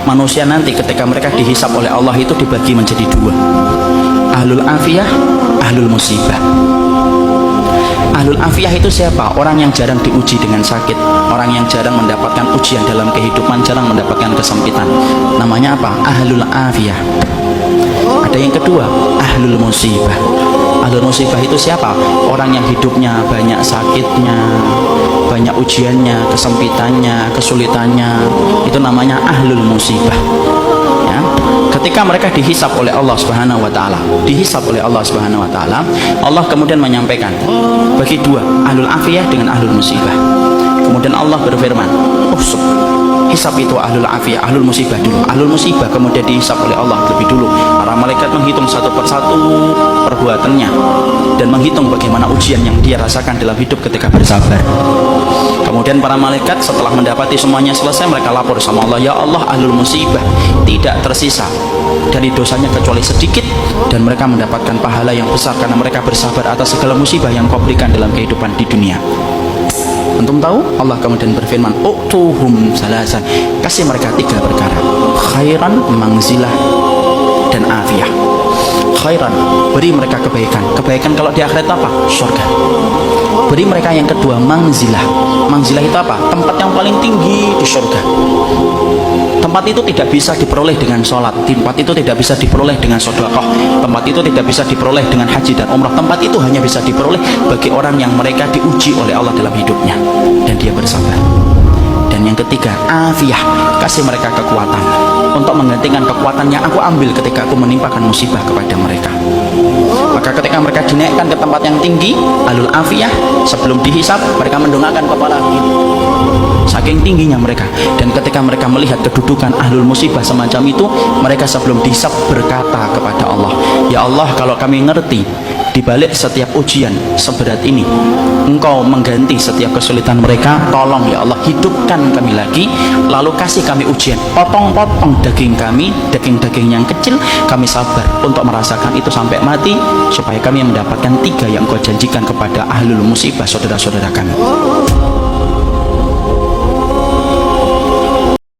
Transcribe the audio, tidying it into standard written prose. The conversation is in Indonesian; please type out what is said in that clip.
manusia nanti ketika mereka dihisab oleh Allah itu dibagi menjadi dua, ahlul afiyah, ahlul musibah. Ahlul afiyah itu siapa? Orang yang jarang diuji dengan sakit, orang yang jarang mendapatkan ujian dalam kehidupan, jarang mendapatkan kesempitan. Namanya apa? Ahlul afiyah. Ada yang kedua, ahlul musibah. Ahlul musibah itu siapa? Orang yang hidupnya banyak sakitnya, banyak ujiannya, kesempitannya, kesulitannya. Itu namanya ahlul musibah. Ya. Ketika mereka dihisab oleh Allah Subhanahu wa taala, Allah kemudian menyampaikan bagi dua, ahlul afiyah dengan ahlul musibah. Kemudian Allah berfirman, hisab itu ahlul afiyah, ahlul musibah dulu. Ahlul musibah kemudian dihisab oleh Allah lebih dulu. Para malaikat menghitung satu persatu perbuatannya dan menghitung bagaimana ujian yang dia rasakan dalam hidup ketika bersabar. Kemudian para malaikat setelah mendapati semuanya selesai, mereka lapor sama Allah, ya Allah, ahlul musibah tidak tersisa dari dosanya kecuali sedikit, dan mereka mendapatkan pahala yang besar karena mereka bersabar atas segala musibah yang kau berikan dalam kehidupan di dunia. Antum tahu? Allah kemudian berfirman, utuhum salasan, kasih mereka 3 perkara, khairan, mangzilah, dan afiyah. Khairan, beri mereka kebaikan. Kebaikan kalau di akhirat apa? Surga. Beri mereka yang kedua, mangzilah. Mangzilah itu apa? Tempat yang paling tinggi di surga. Tempat itu tidak bisa diperoleh dengan sholat, tempat itu tidak bisa diperoleh dengan sedekah, tempat itu tidak bisa diperoleh dengan haji dan umrah. Tempat itu hanya bisa diperoleh bagi orang yang mereka diuji oleh Allah dalam hidupnya dan dia bersabar. Dan yang ketiga, afiyah, kasih mereka kekuatan untuk menggantikan kekuatan yang aku ambil ketika aku menimpakan musibah kepada mereka. Maka ketika mereka dinaikkan ke tempat yang tinggi, ahlul afiyah, sebelum dihisab mereka mendongakkan kepala saking tingginya mereka. Dan ketika mereka melihat kedudukan ahlul musibah semacam itu, mereka sebelum dihisab berkata kepada Allah, ya Allah, kalau kami ngerti di balik setiap ujian seberat ini Engkau mengganti setiap kesulitan mereka, tolong ya Allah, hidupkan kami lagi, lalu kasih kami ujian, potong-potong daging kami, daging-daging yang kecil, kami sabar untuk merasakan itu sampai mati, supaya kami mendapatkan 3 yang Engkau janjikan kepada ahlul musibah, saudara-saudara kami.